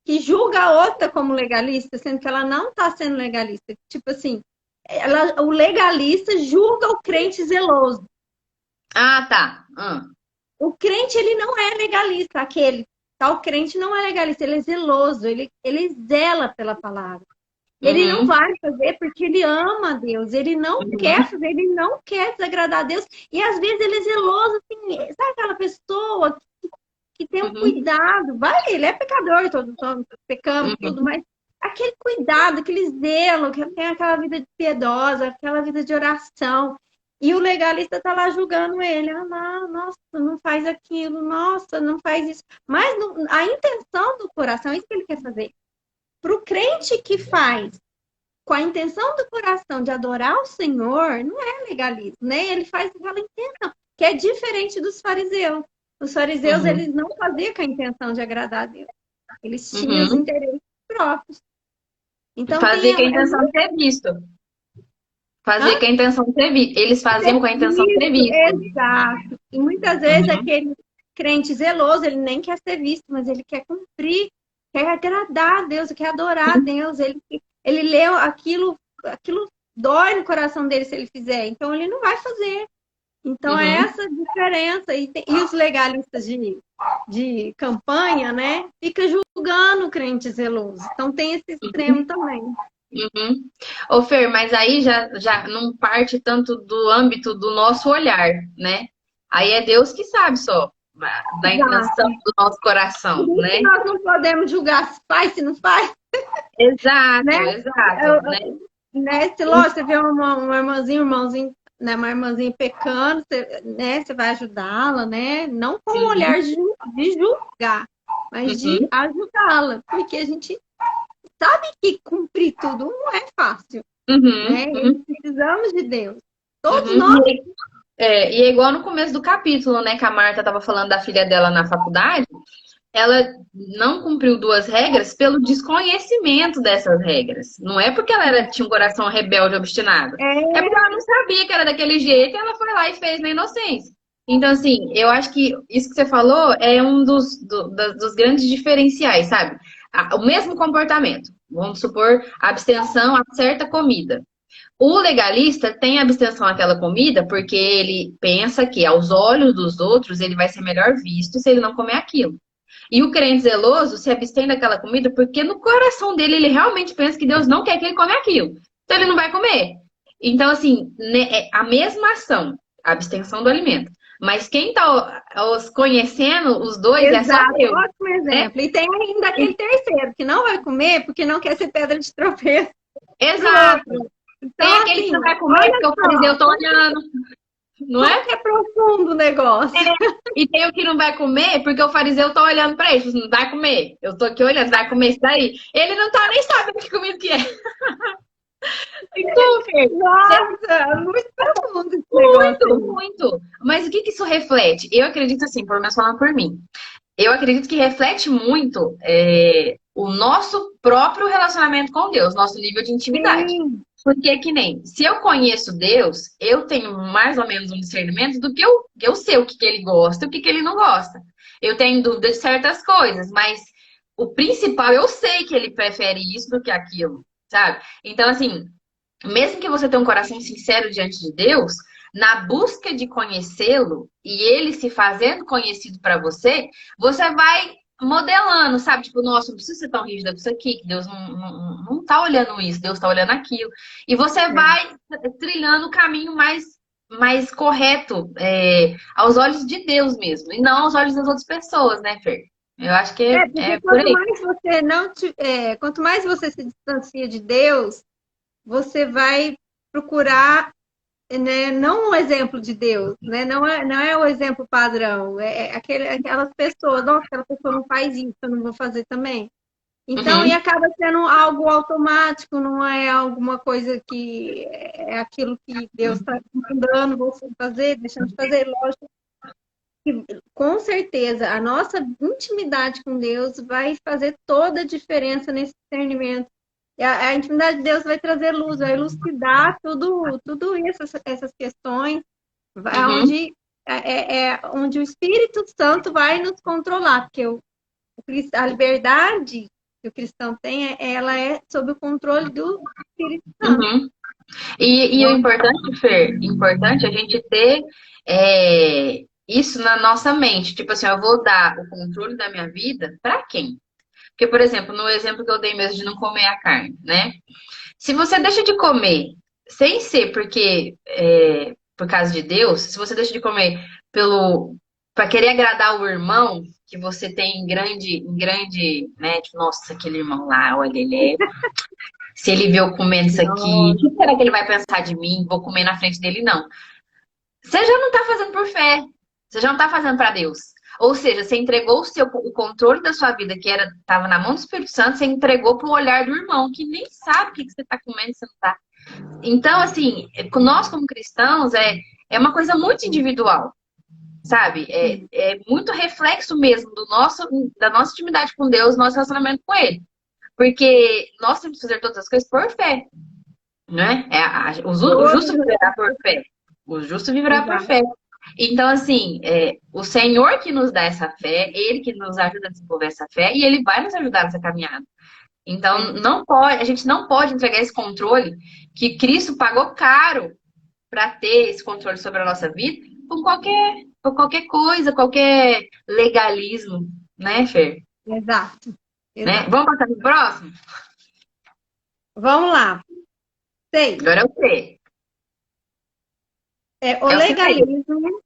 que julga a outra como legalista, sendo que ela não está sendo legalista. Tipo assim, o legalista julga o crente zeloso. Ah, tá. O crente, ele não é legalista, aquele tal crente não é legalista, ele é zeloso, ele zela pela palavra. Ele não Uhum, vai fazer porque ele ama a Deus, ele não quer uhum, fazer, ele não quer desagradar a Deus, e às vezes ele é zeloso, assim, sabe aquela pessoa que tem um uhum, cuidado, vai, ele é pecador, todos pecamos, tudo, uhum, mas aquele cuidado, aquele zelo, que tem aquela vida piedosa, aquela vida de oração, e o legalista tá lá julgando ele, não, nossa, não faz aquilo, nossa, não faz isso, mas a intenção do coração é isso que ele quer fazer. Para o crente que faz com a intenção do coração de adorar o Senhor, não é legalismo, né? Ele faz aquela intenção, que é diferente dos fariseus. Os fariseus, uhum, eles não faziam com a intenção de agradar a Deus. Eles tinham os uhum. interesses próprios. Então, Fazer tem... com a É intenção de muito... ser visto. Hã? Fazer com a intenção de ser visto. Eles faziam com a intenção de ser Isso, visto. exato. E muitas vezes Uhum, aquele crente zeloso, ele nem quer ser visto, mas ele quer cumprir, quer agradar a Deus, quer adorar a Deus. Ele lê aquilo dói no coração dele se ele fizer, então ele não vai fazer. Então é uhum, essa diferença. E os legalistas de campanha, né, fica julgando o crente zeloso. Então tem esse extremo também. uhum. Ô, Fer, mas aí já não parte tanto do âmbito do nosso olhar, né? Aí é Deus que sabe só da intenção Exato. do nosso coração, Por isso que né? nós não podemos julgar se faz, se não faz, né? Exato, exato, né? Né? Se lógico, você vê uma irmãzinha, um irmãozinho, né, uma irmãzinha pecando, você, né, você vai ajudá-la, né? Não com o olhar Sim. de julgar, mas de Uhum, ajudá-la, porque a gente sabe que cumprir tudo não é fácil, uhum, né? uhum, E precisamos de Deus. Todos uhum. nós. E é igual no começo do capítulo, né? Que a Marta estava falando da filha dela na faculdade. Ela não cumpriu duas regras pelo desconhecimento dessas regras. Não é porque tinha um coração rebelde, obstinado. É É, porque ela não sabia que era daquele jeito e ela foi lá e fez na inocência. Então, assim, eu acho que isso que você falou é um dos grandes diferenciais, sabe? O mesmo comportamento. Vamos supor, abstenção a certa comida. O legalista tem abstenção àquela comida porque ele pensa que, aos olhos dos outros, ele vai ser melhor visto se ele não comer aquilo. E o crente zeloso se abstém daquela comida porque no coração dele ele realmente pensa que Deus não quer que ele come aquilo. Então ele não vai comer. Então, assim, né, é a mesma ação, a abstenção do alimento. Mas quem tá os conhecendo, os dois, é só exato, Deus, ótimo né? exemplo. E tem ainda aquele terceiro que não vai comer porque não quer ser pedra de tropeço para o Exato. outro. Tem Então, aquele que assim, não vai comer olha porque o fariseu só, tá olhando, não como é? que é profundo o negócio. E tem o que não vai comer porque o fariseu tá olhando pra ele. Tipo assim, não vai comer. Eu tô aqui olhando, vai comer isso daí. Ele não tá nem sabendo que comida que é. Então, Fer, você Nossa, é muito profundo esse negócio muito, aí. muito. Mas o que que isso reflete? Eu acredito assim, pelo menos falando por mim. Eu acredito que reflete muito o nosso próprio relacionamento com Deus, nosso nível de intimidade. Sim. Porque que nem, se eu conheço Deus, eu tenho mais ou menos um discernimento do que eu sei o que, que ele gosta e o que, que ele não gosta. Eu tenho dúvida de certas coisas, mas o principal, eu sei que ele prefere isso do que aquilo, sabe? Então, assim, mesmo que você tenha um coração sincero diante de Deus, na busca de conhecê-lo e ele se fazendo conhecido para você, você vai modelando, sabe? Tipo, nossa, não precisa ser tão rígida com isso aqui, que Deus não tá olhando isso, Deus tá olhando aquilo. E você vai trilhando o caminho mais correto aos olhos de Deus mesmo, e não aos olhos das outras pessoas, né, Fer? Eu acho que Porque é por aí. quanto mais você se distancia de Deus, você vai procurar, né, não o exemplo de Deus, né? Não é o exemplo padrão, aquelas pessoas, nossa, aquela pessoa não faz isso, eu não vou fazer também. Então, e Uhum, acaba sendo algo automático, não é alguma coisa que é aquilo que Deus está mandando você fazer, deixando de fazer. Lógico que, com certeza, a nossa intimidade com Deus vai fazer toda a diferença nesse discernimento. E a intimidade de Deus vai trazer luz, vai elucidar tudo isso, essas questões, uhum. onde o Espírito Santo vai nos controlar, porque a liberdade que o cristão tem, ela é sob o controle do Espírito Santo. Uhum. E o importante, Fer, importante é a gente ter isso na nossa mente. Tipo assim, eu vou dar o controle da minha vida para quem? Porque, por exemplo, no exemplo que eu dei mesmo de não comer a carne, né? Se você deixa de comer sem ser por causa de Deus, se você deixa de comer para querer agradar o irmão que você tem em grande, né? Tipo, nossa, aquele irmão lá, olha, se ele vê eu comendo isso aqui, o que será que ele vai pensar de mim? Vou comer na frente dele, não. Você já não está fazendo por fé. Você já não está fazendo para Deus. Ou seja, você entregou o controle da sua vida, que estava na mão do Espírito Santo, você entregou para o olhar do irmão, que nem sabe o que você está comendo e você não está. Então, assim, nós como cristãos, é uma coisa muito individual, sabe? É muito reflexo mesmo da nossa intimidade com Deus, nosso relacionamento com Ele. Porque nós temos que fazer todas as coisas por fé, né? O justo viverá por fé. O justo viverá por fé. Então, assim, o Senhor que nos dá essa fé, Ele que nos ajuda a desenvolver essa fé, e Ele vai nos ajudar nessa caminhada. Então, a gente não pode entregar esse controle que Cristo pagou caro para ter esse controle sobre a nossa vida por qualquer coisa, qualquer legalismo, né, Fer? Exato. Né? Vamos passar para o próximo? Vamos lá. 6. Agora é o quê? O É o 6. legalismo,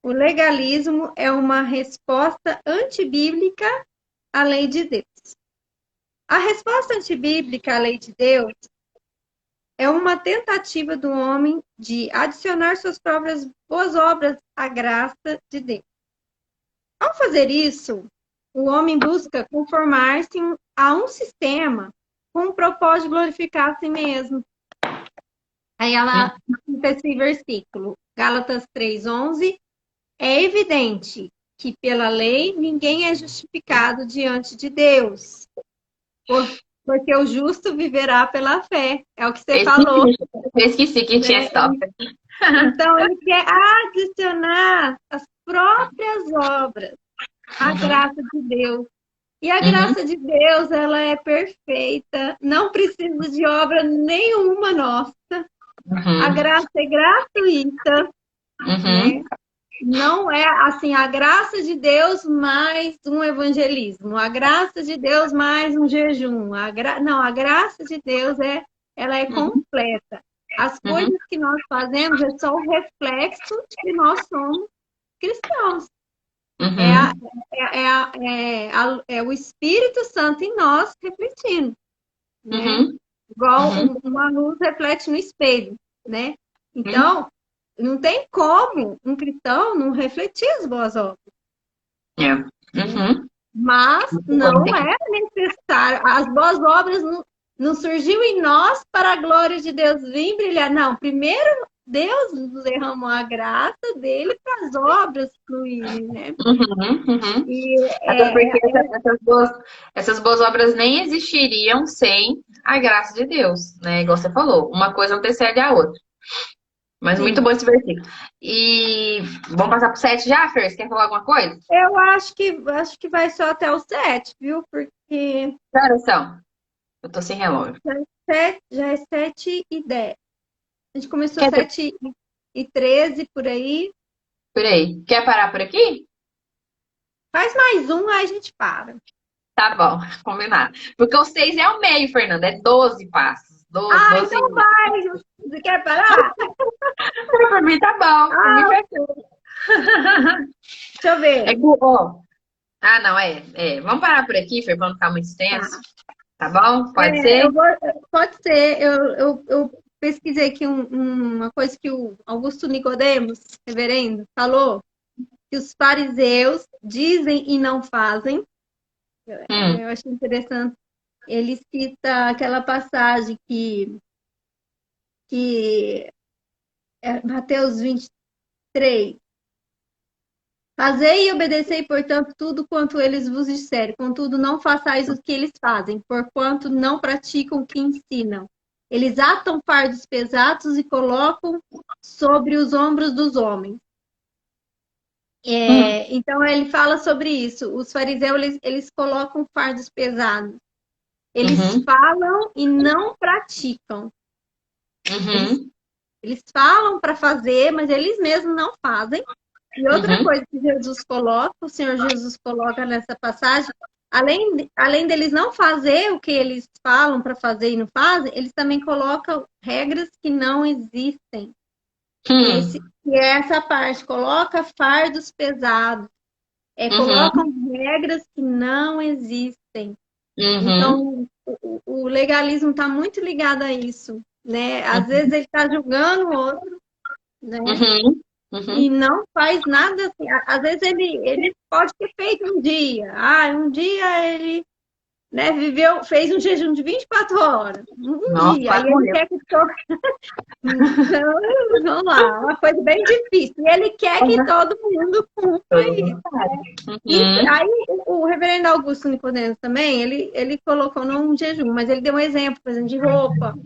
o legalismo é uma resposta antibíblica à lei de Deus. A resposta antibíblica à lei de Deus é uma tentativa do homem de adicionar suas próprias boas obras à graça de Deus. Ao fazer isso, o homem busca conformar-se a um sistema com o propósito de glorificar a si mesmo. Aí ela cita esse versículo, Gálatas 3:11, é evidente que pela lei ninguém é justificado diante de Deus, porque o justo viverá pela fé. É o que você falou. Eu esqueci que tinha stop. Então, ele quer adicionar as próprias obras à graça de Deus. E a graça de Deus, ela é perfeita, não precisa de obra nenhuma nossa. A graça é gratuita, né? Não é assim, a graça de Deus mais um evangelismo, a graça de Deus mais um jejum. Não, a graça de Deus ela é completa. As coisas que nós fazemos é só o reflexo de que nós somos cristãos. É o Espírito Santo em nós refletindo, né? Igual uma luz reflete no espelho, né? Então, não tem como um cristão não refletir as boas obras. Mas não é necessário. As boas obras não surgiu em nós para a glória de Deus vir brilhar. Não, primeiro Deus nos derramou a graça dele para as obras fluírem, né? Uhum, uhum. E Até porque essas boas obras nem existiriam sem a graça de Deus, né? Igual você falou, uma coisa antecede a outra. Mas muito sim, bom esse versículo. E vamos passar pro 7 já, Fer? Você quer falar alguma coisa? eu acho que vai só até o 7, viu? Porque Que horas são? Eu tô sem relógio. já é 7h10. A gente começou Quer, 7h13 por aí. por aí. Quer parar por aqui? Faz mais um, aí a gente para. Tá bom, combinado. Porque o 6 é o meio, Fernanda. É 12 passos. 12, Ah, 12. então vai! Você quer parar? Por mim tá bom. Por mim Ah, fechou. deixa eu É ver. que, ó. Ah, não, Vamos parar por aqui, Fer, pra não ficar muito extenso. Tá. Tá bom? Pode É, ser? pode ser. Eu pesquisei aqui uma coisa que o Augusto Nicodemos, reverendo, falou, que os fariseus dizem e não fazem. Hum, Eu achei interessante. Ele cita aquela passagem que é Mateus 23. Fazei e obedecei, portanto, tudo quanto eles vos disserem. Contudo, não façais o que eles fazem, porquanto não praticam o que ensinam. Eles atam fardos pesados e colocam sobre os ombros dos homens. hum, Então, ele fala sobre isso. Os fariseus, eles colocam fardos pesados. Eles uhum, falam e não praticam. Eles, uhum, eles falam para fazer, mas eles mesmos não fazem. E outra uhum, coisa que Jesus coloca, o Senhor Jesus coloca nessa passagem, além deles não fazer o que eles falam para fazer e não fazem, eles também colocam regras que não existem. hum, Que é essa parte, coloca fardos pesados, uhum, colocam regras que não existem. uhum, Então, o legalismo está muito ligado a isso, né? Às uhum, vezes ele está julgando o outro, né? uhum, E uhum. não faz nada assim. Às vezes ele pode ter feito um dia. Ah, um dia ele, né, fez um jejum de 24 horas. Um Nossa, dia. E quase ele morreu. quer que todo. Então, vamos lá, uma coisa bem difícil. E ele quer que todo mundo cumpra Todo isso. mundo sabe. Isso, Uhum, aí o reverendo Augusto Nicodemos também, ele colocou não um jejum, mas ele deu um exemplo, por exemplo, de roupa,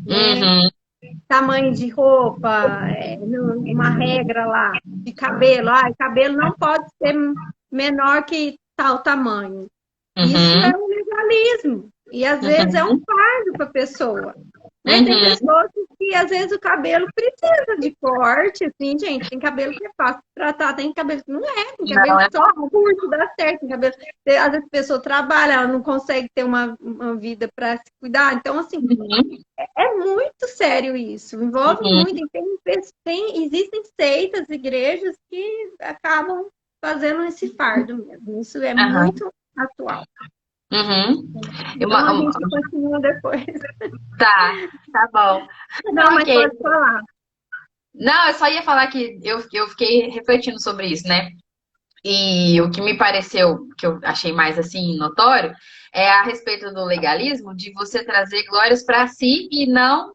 né? uhum, Tamanho de roupa, uma regra lá, de cabelo. Ah, cabelo não pode ser menor que tal tamanho. Isso é uhum, um legalismo. E às vezes é um uhum, fardo para a pessoa. Né? Tem uhum. pessoas que às vezes o cabelo precisa de corte, assim, gente. Tem cabelo que é fácil de tratar, tem cabelo que não é, tem cabelo Não que é só curto dá certo, tem cabelo. Às vezes a pessoa trabalha, ela não consegue ter uma vida para se cuidar. Então, assim, uhum, é muito sério isso, envolve uhum, muito. Existem seitas, igrejas que acabam fazendo esse fardo mesmo. Isso é aham, muito atual. uhum. E Então a gente continua depois. tá bom. Não, mas Ok. pode falar. Não, eu só ia falar que eu fiquei refletindo sobre isso, né? E o que me pareceu, que eu achei mais assim notório, é a respeito do legalismo, de você trazer glórias para si e não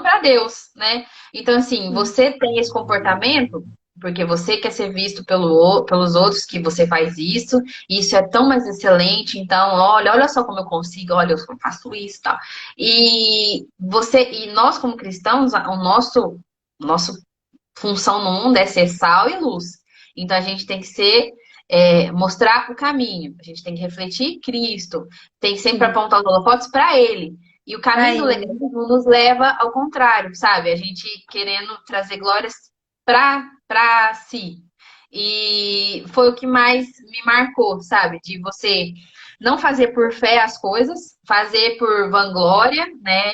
para Deus, né? Então, assim, Sim, você tem esse comportamento porque você quer ser visto pelos outros que você faz isso, e isso é tão mais excelente, então, olha só como eu consigo, olha, eu faço isso, e tal. E nós como cristãos, o nosso função no mundo é ser sal e luz. Então a gente tem que mostrar o caminho, a gente tem que refletir Cristo, tem que sempre sim, apontar os holofotes para Ele. E o para caminho do ele. legalismo nos leva ao contrário, sabe? A gente querendo trazer glórias para si. E foi o que mais me marcou, sabe? De você não fazer por fé as coisas, fazer por vanglória, né?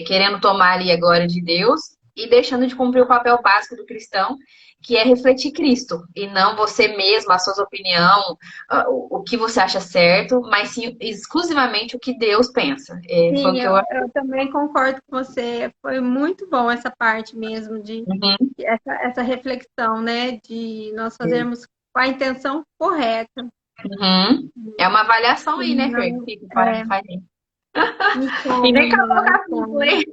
Querendo tomar ali a glória de Deus e deixando de cumprir o papel básico do cristão, que é refletir Cristo, e não você mesmo, a sua opinião, o que você acha certo, mas sim exclusivamente o que Deus pensa. Foi o Sim, que eu. eu também concordo com você. Foi muito bom essa parte mesmo de Uhum. essa reflexão, né? De nós fazermos com a intenção correta. Uhum. É uma avaliação aí, né, Fer? Não, Que faz. me E nem como, acabou o não, me capítulo, como. hein?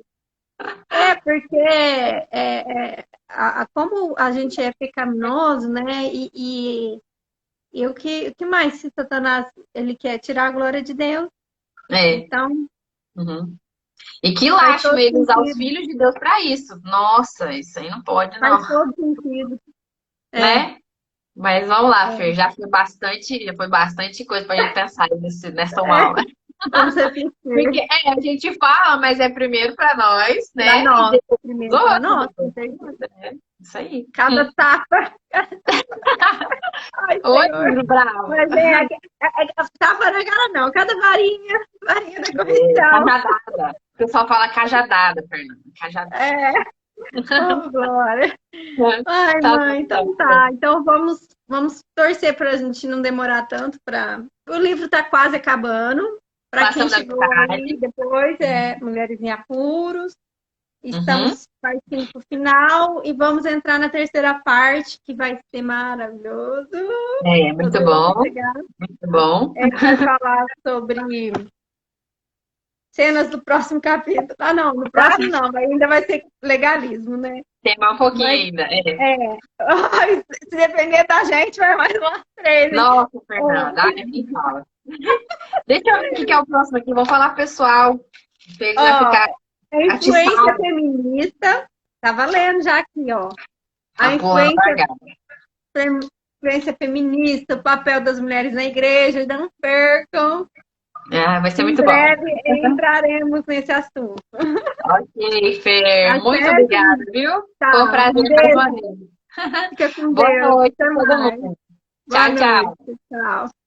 Porque como a gente é pecaminoso, né? E o que mais se Satanás ele quer tirar a glória de Deus? É. Então, Uhum. E que faz lástima todo ele usar os sentido. filhos de Deus para isso. Nossa, isso aí não pode, Faz não, todo sentido. É, né? Mas vamos lá, Fer, é, já foi bastante coisa pra gente pensar nessa uma é. aula. Vamos Porque repetir. a gente fala, mas é primeiro para nós, Para né? E nós, depois os primeiro para outros, nós. depois os outros, né? Isso aí. Cada tapa. Ai, Oi, Senhor. filho bravo. Mas tapa na cara, não. Cada varinha, varinha da É, comissão. cajadada. O pessoal fala cajadada, Fernanda. Cajadada. É, oh, glória. Ai, Tá mãe, bom, então Fer. tá. Então vamos torcer para a gente não demorar tanto para. O livro está quase acabando. Para quem Passamos da chegou aí metade. depois, Mulheres em Apuros. Uhum. Estamos partindo para o final e vamos entrar na terceira parte, que vai ser maravilhoso. É, Tô muito doida bom, para chegar. muito bom. É que vai falar sobre cenas do próximo capítulo. Ah, não, no próximo não, ainda vai ser legalismo, né? Tem mais um pouquinho Mas ainda. É. é. Ai, se depender da gente, vai mais umas três, hein? Nossa, Ó, Fernanda, ai, nem fala. Deixa eu ver o que é o próximo aqui. Vou falar pessoal. Você vai ó, ficar a influência atiçado. feminista, tá valendo já aqui, ó. A Tá pulando influência, largada. influência feminista, o papel das mulheres na igreja, não percam. Ah, vai ser Em muito bom. breve entraremos nesse assunto. Ok, Fer. Tá Muito certo? obrigada, viu? Foi um Tá. prazer Um mais uma beijo. vez. Fica com Boa Deus. noite Até a todo mais. mundo. Boa Tchau, noite. tchau. Tchau.